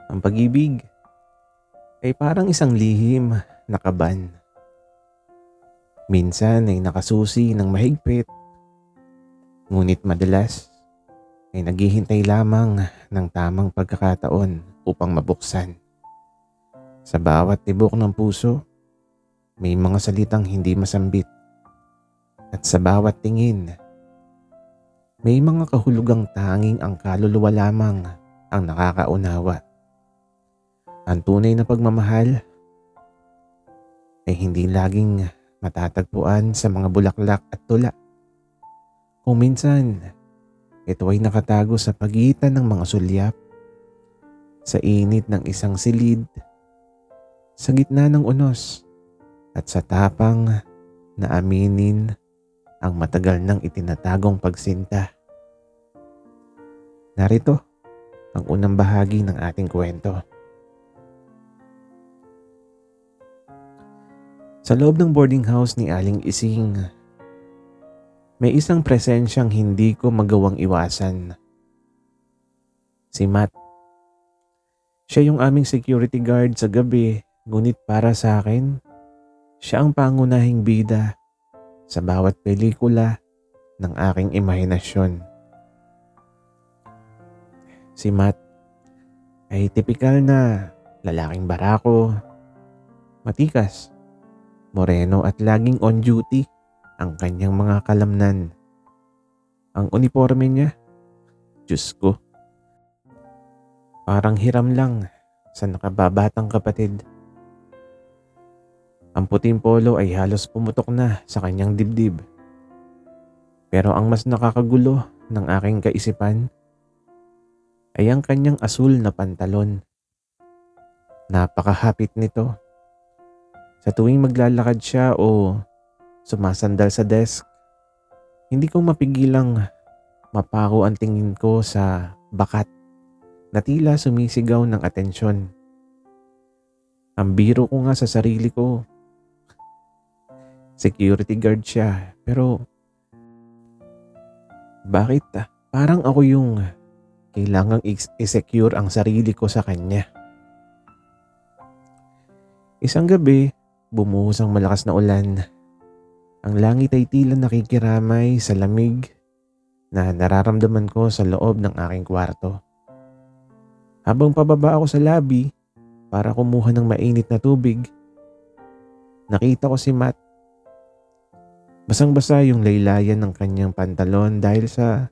Ang pag-ibig ay parang isang lihim na kaban. Minsan ay nakasusi ng mahigpit, ngunit madalas ay naghihintay lamang ng tamang pagkakataon upang mabuksan. Sa bawat tibok ng puso, may mga salitang hindi masambit. At sa bawat tingin, may mga kahulugang tanging ang kaluluwa lamang ang nakakaunawa. Ang tunay na pagmamahal ay hindi laging matatagpuan sa mga bulaklak at tula. Kung minsan, ito ay nakatago sa pagitan ng mga sulyap, sa init ng isang silid, sa gitna ng unos, at sa tapang na aminin ang matagal nang itinatagong pagsinta. Narito ang unang bahagi ng ating kwento. Sa loob ng boarding house ni Aling Ising, may isang presensyang hindi ko magawang iwasan. Si Matt. Siya yung aming security guard sa gabi, ngunit para sa akin, siya ang pangunahing bida sa bawat pelikula ng aking imahinasyon. Si Matt ay tipikal na lalaking barako, matikas, moreno at laging on duty ang kanyang mga kalamnan. Ang uniforme niya, Diyos ko, parang hiram lang sa nakababatang kapatid. Ang puting polo ay halos pumutok na sa kanyang dibdib. Pero ang mas nakakagulo ng aking kaisipan ay ang kanyang asul na pantalon. Napakahapit nito. Sa tuwing maglalakad siya o sumasandal sa desk, hindi ko mapigilang mapako ang tingin ko sa bakat na tila sumisigaw ng atensyon. Ang biro ko nga sa sarili ko, security guard siya, pero bakit parang ako yung kailangang i-secure ang sarili ko sa kanya? Isang gabi, bumuhos ang malakas na ulan. Ang langit ay tila nakikiramay sa lamig na nararamdaman ko sa loob ng aking kwarto. Habang pababa ako sa lobby para kumuha ng mainit na tubig, nakita ko si Matt. Basang-basa yung laylayan ng kanyang pantalon dahil sa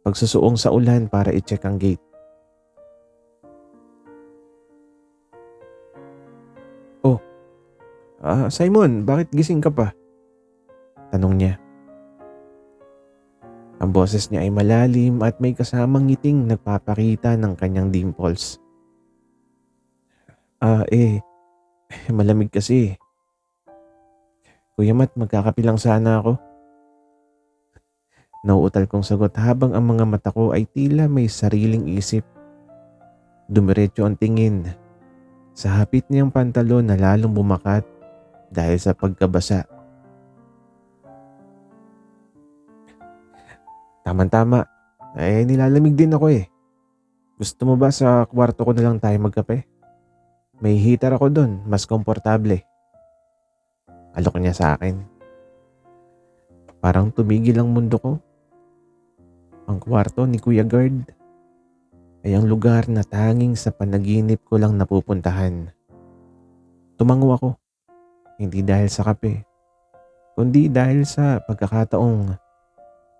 pagsusuong sa ulan para i-check ang gate. "Oh, Simon, bakit gising ka pa?" tanong niya. Ang boses niya ay malalim at may kasamang ngiting nagpapakita ng kanyang dimples. Malamig kasi. Kuya Matt, magkakape lang sana ako." Nauutal kong sagot habang ang mga mata ko ay tila may sariling isip. Dumiretso ang tingin sa hapit niyang pantalon na lalong bumakat dahil sa pagkabasa. Tama-tama, nilalamig din ako eh. Gusto mo ba sa kwarto ko na lang tayo magkape? May heater ako doon, mas komportable. Alok niya sa akin. Parang tumigil ang mundo ko. Ang kwarto ni Kuya Guard ay ang lugar na tanging sa panaginip ko lang napupuntahan. Tumango ako, hindi dahil sa kape, kundi dahil sa pagkakataong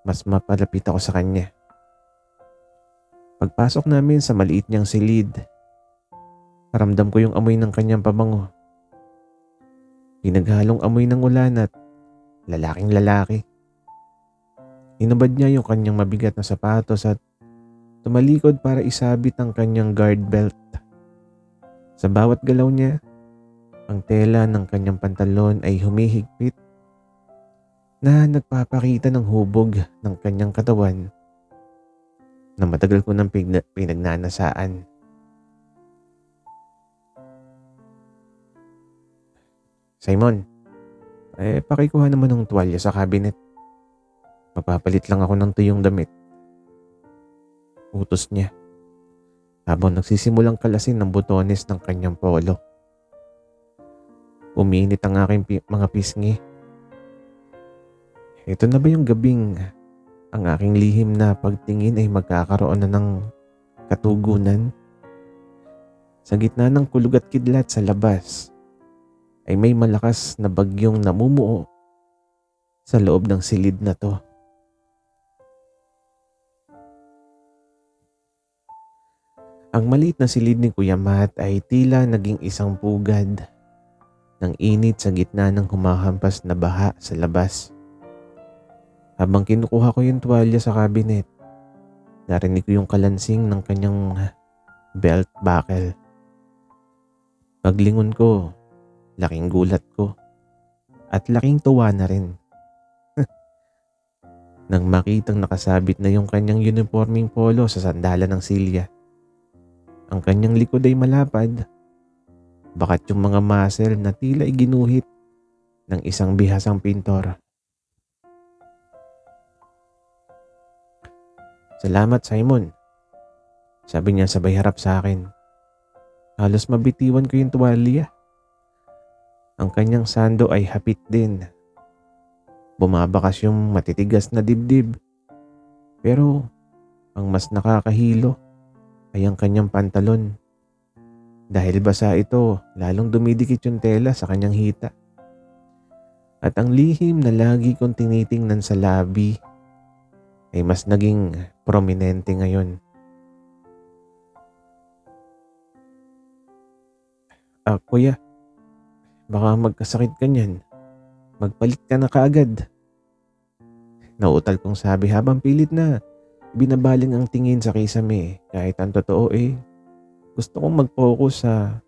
mas mapalapit ako sa kanya. Pagpasok namin sa maliit niyang silid, ramdam ko yung amoy ng kanyang pabango. Pinaghalong amoy ng ulan at lalaking lalaki. Inubad niya yung kanyang mabigat na sapatos at tumalikod para isabit ang kanyang guard belt. Sa bawat galaw niya, ang tela ng kanyang pantalon ay humihigpit na nagpapakita ng hubog ng kanyang katawan na matagal ko nang pinagnanasaan. "Simon, pakikuha naman ng tuwalya sa cabinet. Magpapalit lang ako ng tuyong damit." Utos niya. habang nagsisimulang kalasin ng butones ng kanyang polo. Umiinit ang aking mga pisngi. Ito na ba yung gabing ang aking lihim na pagtingin ay magkakaroon na ng katugunan? Sa gitna ng kulog at kidlat sa labas ay may malakas na bagyong namumuo sa loob ng silid na to. Ang maliit na silid ni Kuya Matt ay tila naging isang pugad ng init sa gitna ng humahampas na baha sa labas. Habang kinukuha ko yung tuwalya sa cabinet, narinig ko yung kalansing ng kanyang belt buckle. Paglingon ko, laking gulat ko at laking tuwa na rin. Nang makitang nakasabit na yung kanyang uniforming polo sa sandalan ng silya. Ang kanyang likod ay malapad, bakat yung mga muscle na tila iginuhit ng isang bihasang pintor. "Salamat, Simon," sabi niya sabay harap sa akin. Halos mabitiwan ko yung tuwalya. Ang kanyang sando ay hapit din. Bumabakas yung matitigas na dibdib. Pero ang mas nakakahilo ay ang kanyang pantalon. Dahil basa ito, lalong dumidikit yung tela sa kanyang hita. At ang lihim na lagi kong tinitingnan sa labi ay mas naging prominente ngayon. Kuya, baka magkasakit ka niyan. Magpalit ka na kaagad." Nauutal kong sabi habang pilit na binabaling ang tingin sa kisame. Kahit ang totoo gusto kong mag-focus sa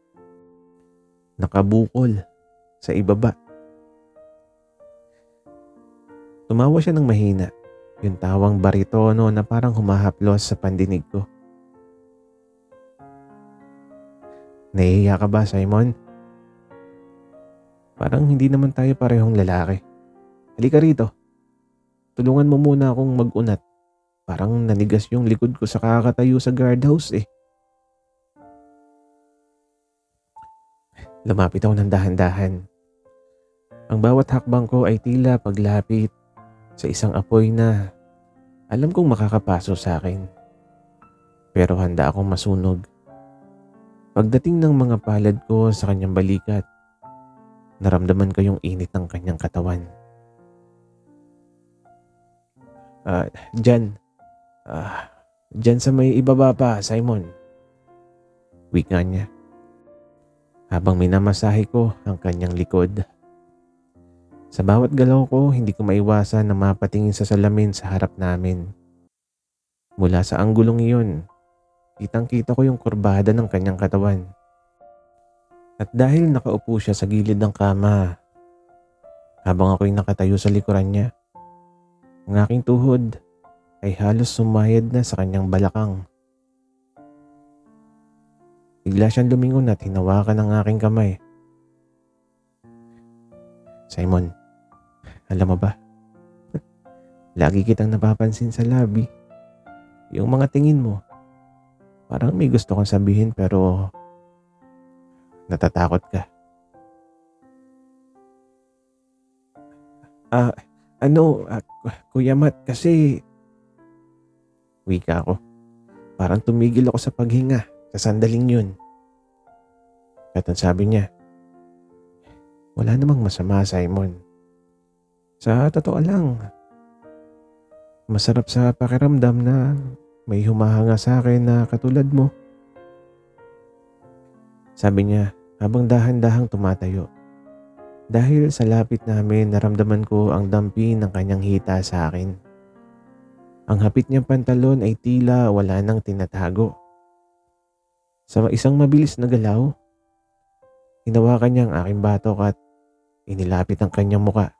nakabukol sa ibaba. Tumawa siya ng mahina, yung tawang baritono na parang humahaplos sa pandinig ko. "Nahihiya ka ba, Simon? Parang hindi naman tayo parehong lalaki. Halika rito. Tulungan mo muna akong mag-unat. Parang nanigas yung likod ko sa kakatayo sa guardhouse eh." Lumapit ako ng dahan-dahan. Ang bawat hakbang ko ay tila paglapit sa isang apoy na alam kong makakapaso sa akin. Pero handa akong masunog. Pagdating ng mga palad ko sa kanyang balikat, naramdaman ko yung init ng kanyang katawan. Diyan. Diyan sa may ibaba pa, Simon," wika niya. Habang minamasahe ko ang kanyang likod. Sa bawat galaw ko, hindi ko maiwasan na mapatingin sa salamin sa harap namin. Mula sa anggulong iyon, kitang-kita ko yung kurbada ng kanyang katawan. At dahil nakaupo siya sa gilid ng kama, habang ako'y nakatayo sa likuran niya, ang aking tuhod ay halos sumayad na sa kanyang balakang. Bigla siyang lumingon at hinawakan ang aking kamay. "Simon, alam mo ba? Lagi kitang napapansin sa labi. Yung mga tingin mo, parang may gusto kang sabihin pero natatakot ka." Ano, Kuya Matt, kasi..." wika ko. Parang tumigil ako sa paghinga sa sandaling yun. At ang sabi niya, "Wala namang masama, Simon. Sa totoo lang, masarap sa pakiramdam na may humahanga sa akin na katulad mo." Sabi niya habang dahan-dahang tumatayo. Dahil sa lapit namin, naramdaman ko ang dampi ng kanyang hita sa akin. Ang hapit niyang pantalon ay tila wala nang tinatago. Sa isang mabilis na galaw, hinawakan niya ang aking batok at inilapit ang kanyang muka.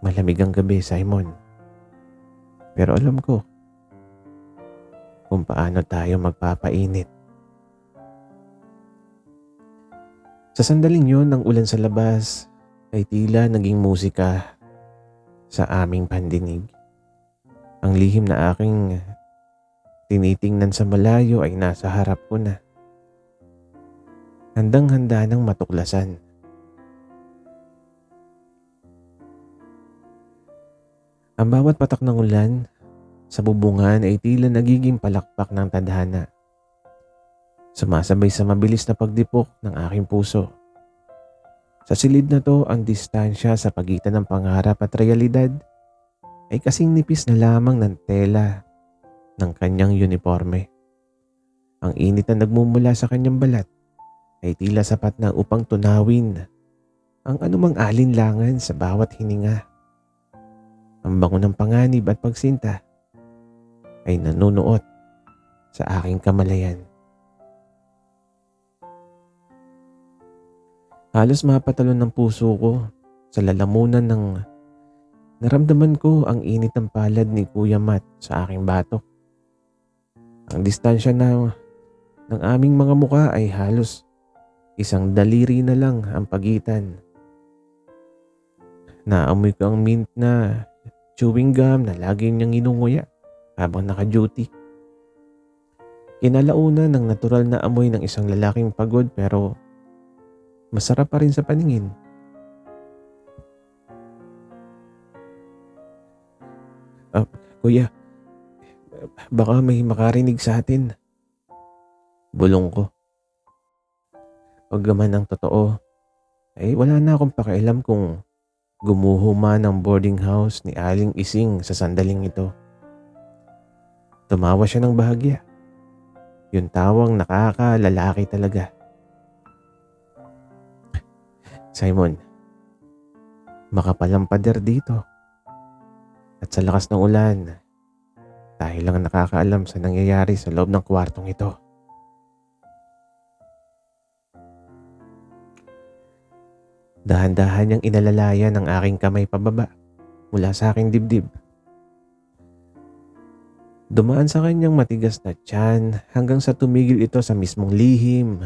"Malamig ang gabi, Simon. Pero alam ko kung paano tayo magpapainit." Sa sandaling yun, ang ulan sa labas ay tila naging musika sa aming pandinig. Ang lihim na aking tinitingnan sa malayo ay nasa harap ko na. Handang-handa ng matuklasan. Ang bawat patak ng ulan sa bubungan ay tila nagiging palakpak ng tadhana. Sumasabay sa mabilis na pagdipok ng aking puso. Sa silid na to, ang distansya sa pagitan ng pangarap at realidad ay kasing nipis na lamang ng tela ng kanyang uniforme. Ang init na nagmumula sa kanyang balat ay tila sapat na upang tunawin ang anumang alinlangan sa bawat hininga. Ang bango ng panganib at pagsinta ay nanunuot sa aking kamalayan. Halos mapatalon ng puso ko sa lalamunan ng naramdaman ko ang init ng palad ni Kuya Matt sa aking batok. Ang distansya ng aming mga muka ay halos isang daliri na lang ang pagitan. Naamoy ko ang mint na chewing gum na lagi niyang inunguya habang naka-duty. Kinalaunan ng natural na amoy ng isang lalaking pagod pero masarap pa rin sa paningin. Kuya, baka may makarinig sa atin. Bulong ko. Pag gaman ang totoo, ay wala na akong pakialam kung gumuho man ang boarding house ni Aling Ising sa sandaling ito. Tumawa siya ng bahagya. Yung tawang nakakalalaki talaga. Simon, makapal ang pader dito. At sa lakas ng ulan, tayo lang nakakaalam sa nangyayari sa loob ng kwartong ito. Dahan-dahan niyang inalalayan ang aking kamay pababa mula sa aking dibdib. Dumaan sa kanyang matigas na tiyan hanggang sa tumigil ito sa mismong lihim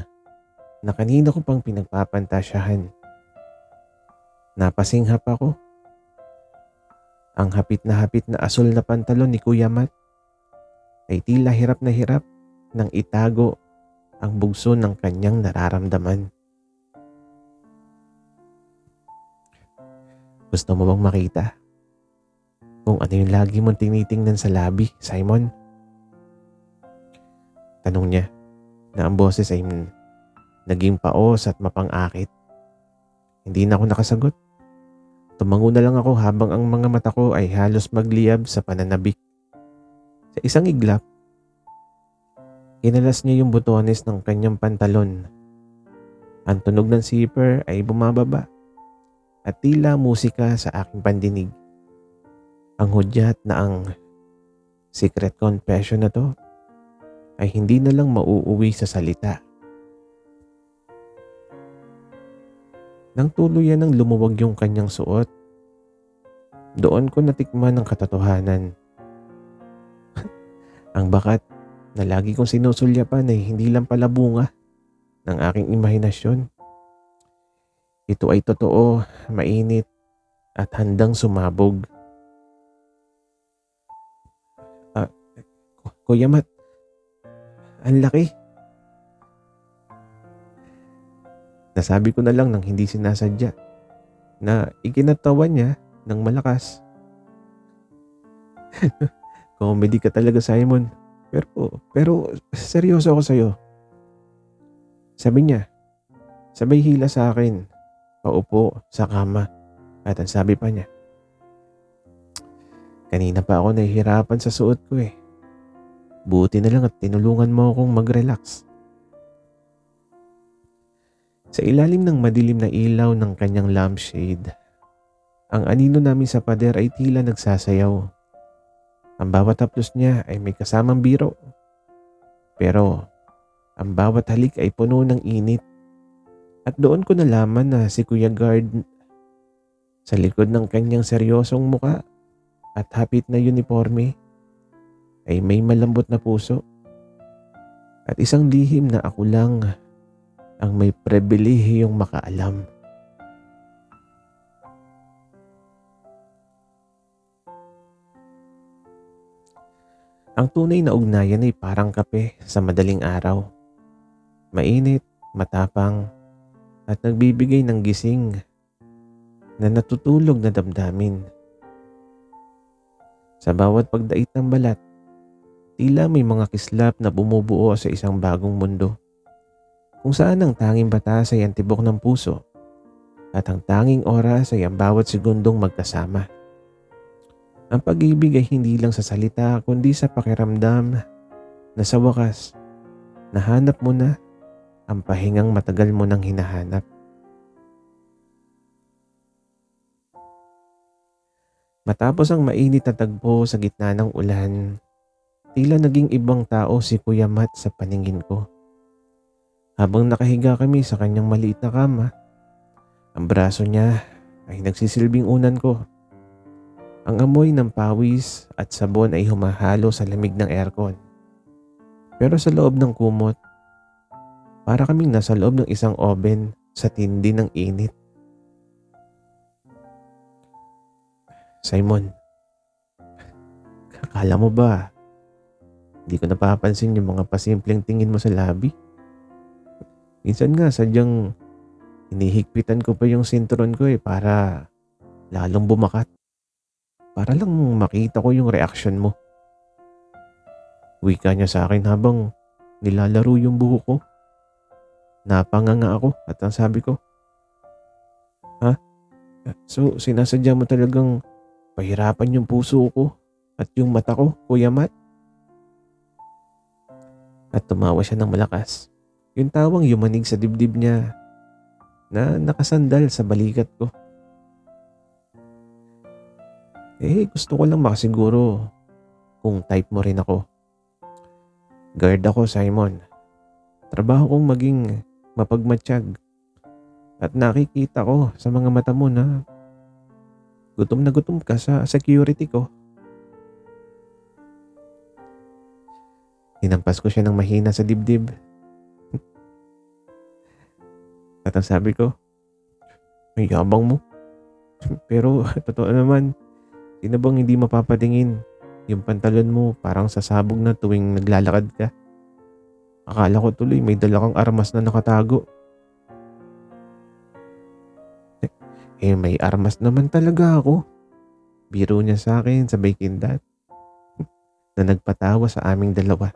na kanina ko pang pinagpapantasyahan. Napasinghap ako. Ang hapit na asul na pantalon ni Kuya Matt ay tila hirap nang itago ang bugso ng kanyang nararamdaman. Gusto mo bang makita kung ano yung lagi mong tinitingnan sa labi, Simon? Tanong niya na ang boses ay naging paos at mapang-akit. Hindi na ako nakasagot. Tumango na lang ako habang ang mga mata ko ay halos magliyab sa pananabik. Sa isang iglap, kinalas niya yung butones ng kanyang pantalon. Ang tunog ng zipper ay bumababa at tila musika sa aking pandinig. Ang hudyat na ang secret confession na to ay hindi na lang mauuwi sa salita. Nang tuluyan ng lumuwag yung kanyang suot, doon ko natikman ang katotohanan. Ang bakat na lagi kong sinusulyapan ay hindi lang pala bunga ng aking imahinasyon. Ito ay totoo, mainit at handang sumabog. Kuya Matt, ang laki. Nasabi ko na lang nang hindi sinasadya na ikinatawa niya ng malakas. Comedy ka talaga, Simon. Pero seryoso ako sa'yo. Sabi niya, sabay hila sa akin, paupo sa kama. At ang sabi pa niya, kanina pa ako nahihirapan sa suot ko eh. Buti na lang at tinulungan mo akong mag-relax. Sa ilalim ng madilim na ilaw ng kanyang lampshade, ang anino namin sa pader ay tila nagsasayaw. Ang bawat haplos niya ay may kasamang biro. Pero ang bawat halik ay puno ng init. At doon ko nalaman na si Kuya Guard sa likod ng kanyang seryosong muka at hapit na uniforme ay may malambot na puso. At isang lihim na ako lang ang may pribilehiyong makaalam. Ang tunay na ugnayan ay parang kape sa madaling araw. Mainit, matapang, at nagbibigay ng gising na natutulog na damdamin. Sa bawat pagdait ng balat, tila may mga kislap na bumubuo sa isang bagong mundo, kung saan ang tanging batas ay ang tibok ng puso at ang tanging oras ay ang bawat segundong magkasama. Ang pag-ibig ay hindi lang sa salita kundi sa pakiramdam na sa wakas, nahanap mo na ang pahingang matagal mo nang hinahanap. Matapos ang mainit na tagpo sa gitna ng ulan, tila naging ibang tao si Kuya Matt sa paningin ko. Habang nakahiga kami sa kanyang maliit na kama, ang braso niya ay nagsisilbing unan ko. Ang amoy ng pawis at sabon ay humahalo sa lamig ng aircon. Pero sa loob ng kumot, para kaming nasa loob ng isang oven sa tindi ng init. Simon, akala mo ba hindi ko napapansin yung mga pasimpleng tingin mo sa labi? Minsan nga sadyang hinihigpitan ko pa yung sinturon ko para lalong bumakat. Para lang makita ko yung reaksyon mo. Wika niya sa akin habang nilalaro yung buhok ko. Napanganga ako at ang sabi ko, "Ha? So sinasadya mo talagang pahirapan yung puso ko at yung mata ko, Kuya Matt?" At tumawa siya ng malakas. Yung tawang yumanig sa dibdib niya na nakasandal sa balikat ko. Gusto ko lang makasiguro kung type mo rin ako. Guard ako, Simon. Trabaho kong maging mapagmatsyag. At nakikita ko sa mga mata mo na gutom na gutom ka sa security ko. Hinampas ko siya ng mahina sa dibdib. At ang sabi ko, "May yabang mo." Pero totoo naman, sino bang hindi mapapatingin? Yung pantalon mo parang sasabog na tuwing naglalakad ka. Akala ko tuloy may dala kang armas na nakatago. May armas naman talaga ako. Biro niya sa akin sabay kindat na nagpatawa sa aming dalawa.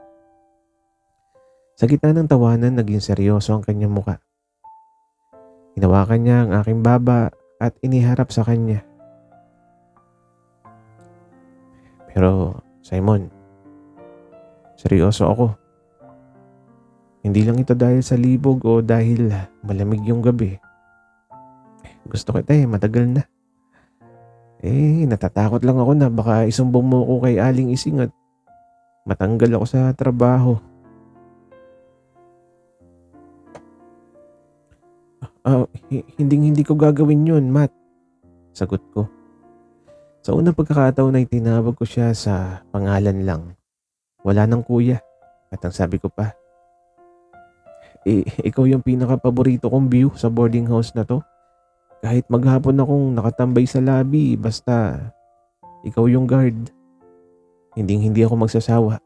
Sa gitna ng tawanan, naging seryoso ang kanyang muka. Hinawakan niya ang aking baba at iniharap sa kanya. Pero Simon, seryoso ako. Hindi lang ito dahil sa libog o dahil malamig yung gabi. Gusto kita matagal na. Natatakot lang ako na baka isumbong mo ko kay Aling Ising at matanggal ako sa trabaho. Hindi ko gagawin yun, Matt. Sagot ko. Sa unang pagkakataon ay tinawag ko siya sa pangalan lang. Wala nang kuya. At ang sabi ko pa, ikaw yung pinaka-paborito kong view sa boarding house na to. Kahit maghapon akong nakatambay sa lobby, basta ikaw yung guard. Hindi ako magsasawa.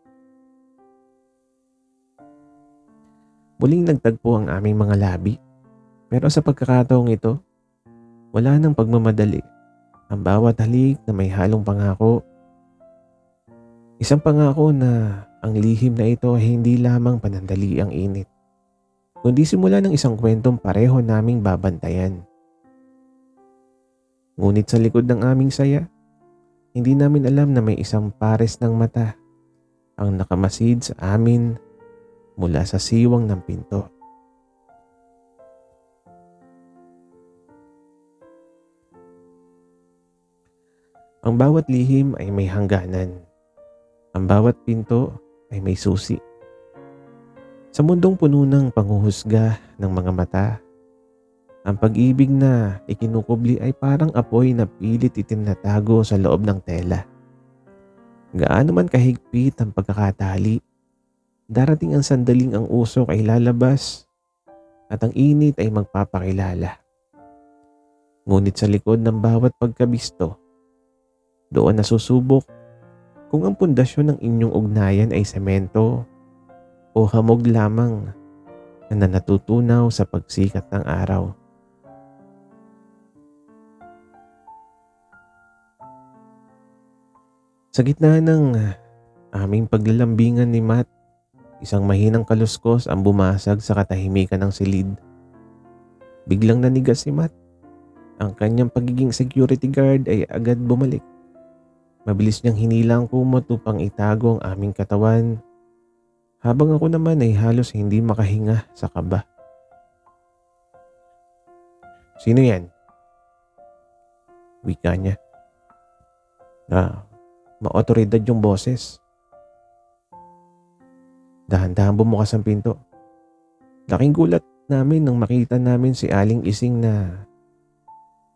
Muling nagtagpo ang aming mga labi. Pero sa pagkakataong ito, wala nang pagmamadali. Ang bawat halik na may halong pangako. Isang pangako na ang lihim na ito ay hindi lamang panandali ang init, kundi simula ng isang kwentong pareho naming babantayan. Ngunit sa likod ng aming saya, hindi namin alam na may isang pares ng mata ang nakamasid sa amin mula sa siwang ng pinto. Ang bawat lihim ay may hangganan. Ang bawat pinto ay may susi. Sa mundong puno ng panghuhusga ng mga mata, ang pag-ibig na ikinukubli ay parang apoy na pilit itinatago sa loob ng tela. Gaano man kahigpit ang pagkakatali, darating ang sandaling ang usok ay lalabas at ang init ay magpapakilala. Ngunit sa likod ng bawat pagkabisto, doon nasusubok Kung ang pundasyon ng inyong ugnayan ay semento o hamog lamang na natutunaw sa pagsikat ng araw. Sa gitna ng aming paglalambingan ni Matt, isang mahinang kaluskos ang bumasag sa katahimikan ng silid. Biglang nanigas si Matt. Ang kanyang pagiging security guard ay agad bumalik. Mabilis niyang hinila ang kumot upang itago ang aming katawan, habang ako naman ay halos hindi makahinga sa kaba. "Sino yan?" wika niya. Maotoridad yung boses. Dahan-dahan bumukas ang pinto. Laking gulat namin nang makita namin si Aling Ising na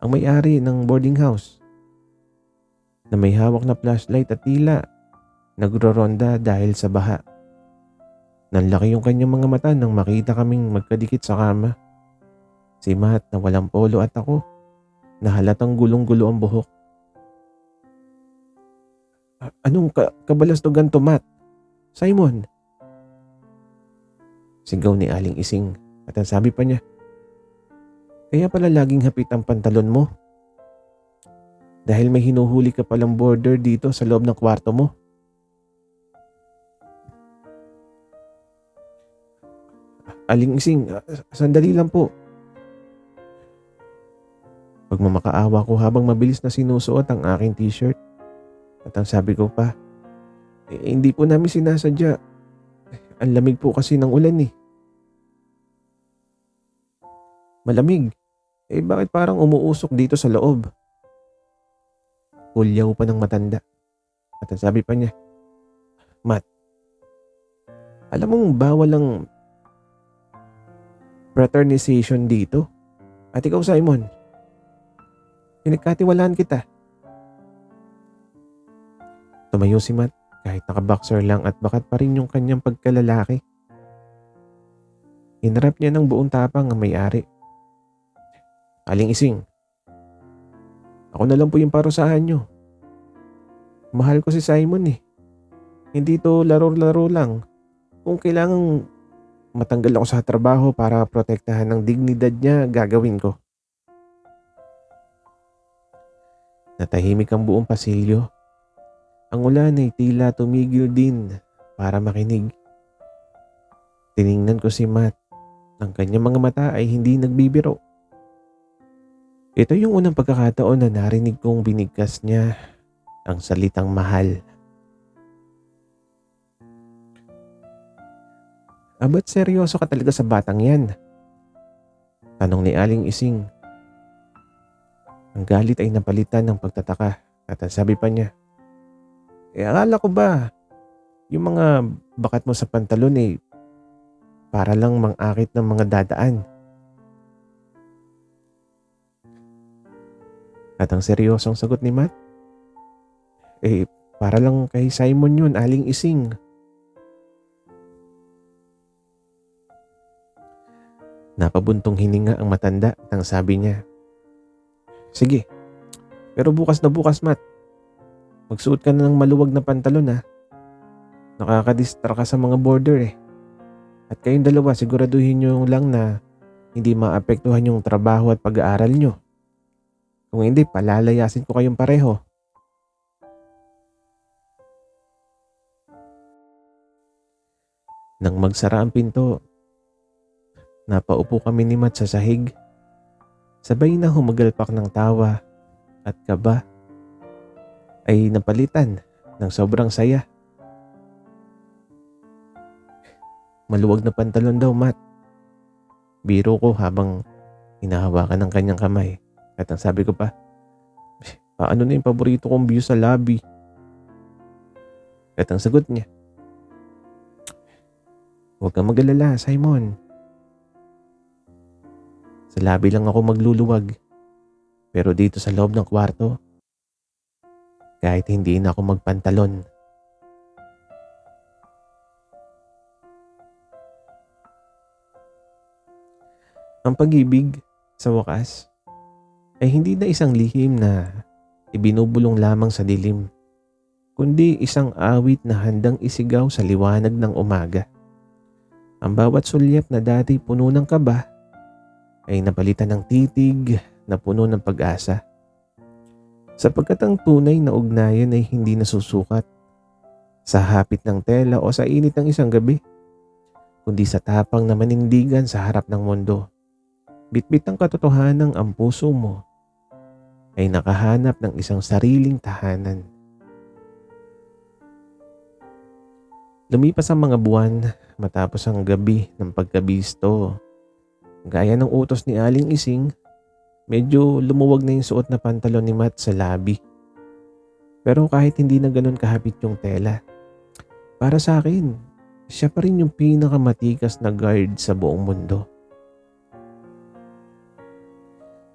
ang may-ari ng boarding house, na may hawak na flashlight at tila nagroronda dahil sa baha. Nanlaki yung kanyang mga mata nang makita kaming magkadikit sa kama. Si Matt na walang polo at ako na halatang gulong-gulo ang buhok. Anong kabalastugan to, Matt? Simon!" sigaw ni Aling Ising at ang sabi pa niya, "Kaya pala laging hapit ang pantalon mo? Dahil may hinuhuli ka palang border dito sa loob ng kwarto mo?" "Aling Ising, sandali lang po." Pagmamakaawa ko habang mabilis na sinusuot ang aking t-shirt at ang sabi ko pa, Hindi po namin sinasadya. Ang lamig po kasi ng ulan eh." "Malamig? Bakit parang umuusok dito sa loob?" Hulyaw pa ng matanda at ang sabi pa niya, "Matt, alam mong bawal ang fraternization dito. At ikaw, Simon, pinagkatiwalaan kita." Tumayo si Matt kahit nakaboxer lang at bakat pa rin yung kanyang pagkalalaki. Inarap niya ng buong tapang ang may-ari. "Aling Ising, ako na lang po yung parusahan nyo. Mahal ko si Simon eh. Hindi to laro-laro lang. Kung kailangang matanggal ako sa trabaho para protektahan ng dignidad niya, gagawin ko." Natahimik ang buong pasilyo. Ang ulan ay tila tumigil din para makinig. Tiningnan ko si Matt. Ang kanyang mga mata ay hindi nagbibiro. Ito yung unang pagkakataon na narinig kong binigkas niya ang salitang mahal. "Ba't seryoso ka talaga sa batang yan?" tanong ni Aling Ising. Ang galit ay napalitan ng pagtataka at ang sabi pa niya, Akala ko ba yung mga bakat mo sa pantalon para lang mang-akit ng mga dadaan." At ang seryosong sagot ni Matt, Para lang kay Simon yun, Aling Ising." Napabuntong hininga ang matanda at ang sabi niya, "Sige, pero bukas na bukas, Matt. Magsuot ka na ng maluwag na pantalon ha. Nakakadistra ka sa mga border eh. At kayong dalawa siguraduhin nyo lang na hindi maapektuhan yung trabaho at pag-aaral nyo. Kung hindi, palalayasin ko kayong pareho." Nang magsara ang pinto, napaupo kami ni Matt sa sahig. Sabay na humagalpak ng tawa at kaba ay napalitan ng sobrang saya. "Maluwag na pantalon daw, Matt." Biro ko habang hinahawakan ng kanyang kamay. At ang sabi ko pa, "Paano na yung paborito kong view sa lobby?" At ang sagot niya, "Huwag kang mag-alala, Simon. Sa lobby lang ako magluluwag. Pero dito sa loob ng kwarto, kahit hindi na ako magpantalon." Ang pag-ibig, sa wakas, ay hindi na isang lihim na ibinubulong lamang sa dilim, kundi isang awit na handang isigaw sa liwanag ng umaga. Ang bawat sulyap na dati puno ng kaba ay napalitan ng titig na puno ng pag-asa. Sapagkat ang tunay na ugnayan ay hindi nasusukat sa hapit ng tela o sa init ng isang gabi, kundi sa tapang na manindigan sa harap ng mundo. Bitbit ang katotohanang ang puso mo ay nakahanap ng isang sariling tahanan. Lumipas ang mga buwan matapos ang gabi ng pagkabisto. Gaya ng utos ni Aling Ising, medyo lumuwag na yung suot na pantalon ni Matt sa labi. Pero kahit hindi na ganun kahapit yung tela, para sa akin, siya pa rin yung pinakamatikas na guard sa buong mundo.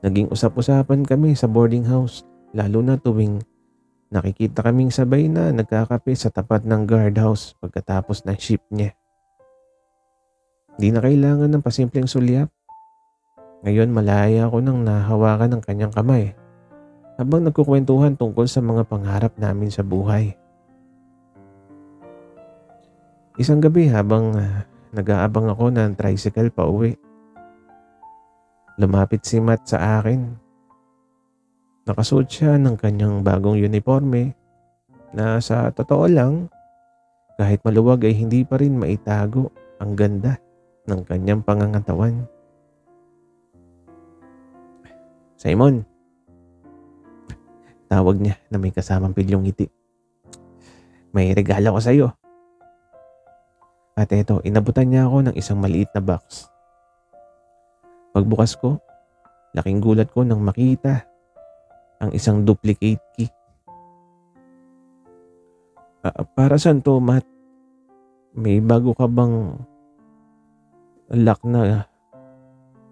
Naging usap-usapan kami sa boarding house, lalo na tuwing nakikita kaming sabay na nagkakape sa tapat ng guardhouse pagkatapos ng shift niya. Di na kailangan ng pasimpleng sulyap. Ngayon malaya ako nang nahawakan ng kanyang kamay habang nagkukwentuhan tungkol sa mga pangarap namin sa buhay. Isang gabi habang nag-aabang ako ng tricycle pa uwi, lumapit si Matt sa akin. Nakasuot siya ng kanyang bagong uniforme na sa totoo lang, kahit maluwag ay hindi pa rin maitago ang ganda ng kanyang pangangatawan. Simon, tawag niya na may kasamang pilyong ngiti. May regalo ko sa iyo. At eto, inabutan niya ako ng isang maliit na box. Pagbukas ko, laking gulat ko nang makita ang isang duplicate key. Para saan to, Matt? May bago ka bang lock na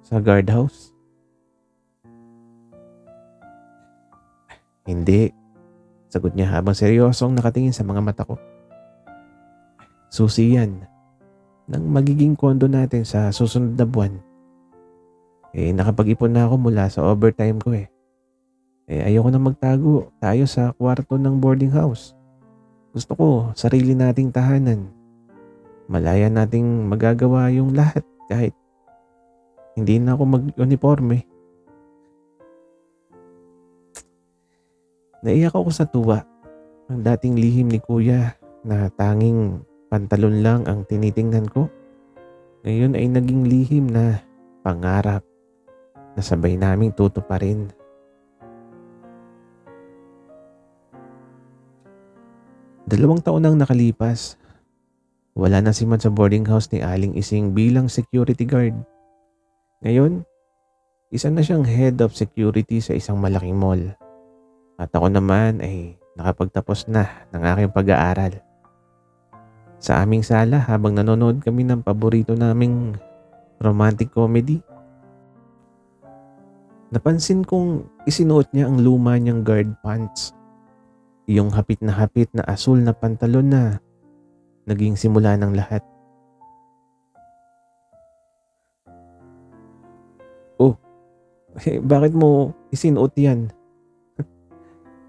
sa guardhouse? Hindi, sagot niya habang seryosong nakatingin sa mga mata ko. Susi yan ng magiging kondo natin sa susunod na buwan. Nakapag-ipon na ako mula sa overtime ko . Ayoko na magtago tayo sa kwarto ng boarding house. Gusto ko sarili nating tahanan. Malaya nating magagawa yung lahat kahit hindi na ako mag-uniforme. Naiyak ako sa tuwa. Ang dating lihim ni Kuya na tanging pantalon lang ang tinitingnan ko, ngayon ay naging lihim na pangarap na sabay naming tutuparin. Dalawang taon nang nakalipas. Wala na si Matt sa boarding house ni Aling Ising bilang security guard. Ngayon, isa na siyang head of security sa isang malaking mall. At ako naman ay nakapagtapos na ng aking pag-aaral. Sa aming sala habang nanonood kami ng paborito naming romantic comedy, napansin kong isinuot niya ang luma niyang guard pants. Yung hapit na asul na pantalon na naging simula ng lahat. Oh, bakit mo isinuot yan?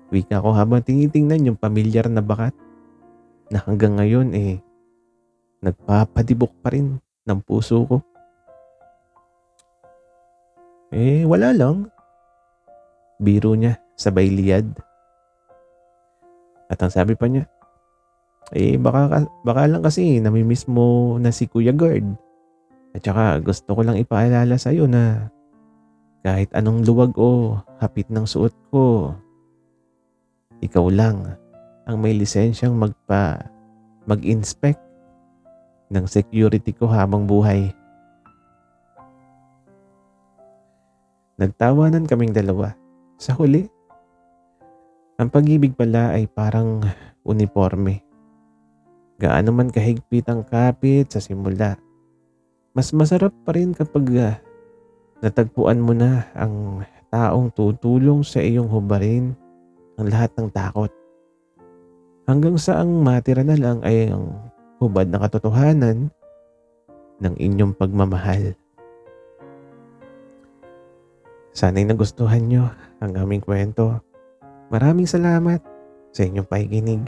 Wika ko habang tinitingnan yung pamilyar na bakat na hanggang ngayon nagpapadibok pa rin ng puso ko. Wala lang. Biro niya sabay liyad. At ang sabi pa niya, baka lang kasi namimiss mo na si Kuya Guard. At saka gusto ko lang ipaalala sa'yo na kahit anong luwag o hapit ng suot ko, ikaw lang ang may lisensyang mag-inspect ng security ko habang buhay. Nagtawanan kaming dalawa. Sa huli, ang pag-ibig pala ay parang uniforme. Gaano man kahigpit ang kapit sa simula, mas masarap pa rin kapag natagpuan mo na ang taong tutulong sa iyong hubarin ang lahat ng takot. Hanggang sa ang matira na lang ay ang hubad na katotohanan ng inyong pagmamahal. Sana'y nagustuhan nyo ang aming kwento. Maraming salamat sa inyong pakikinig.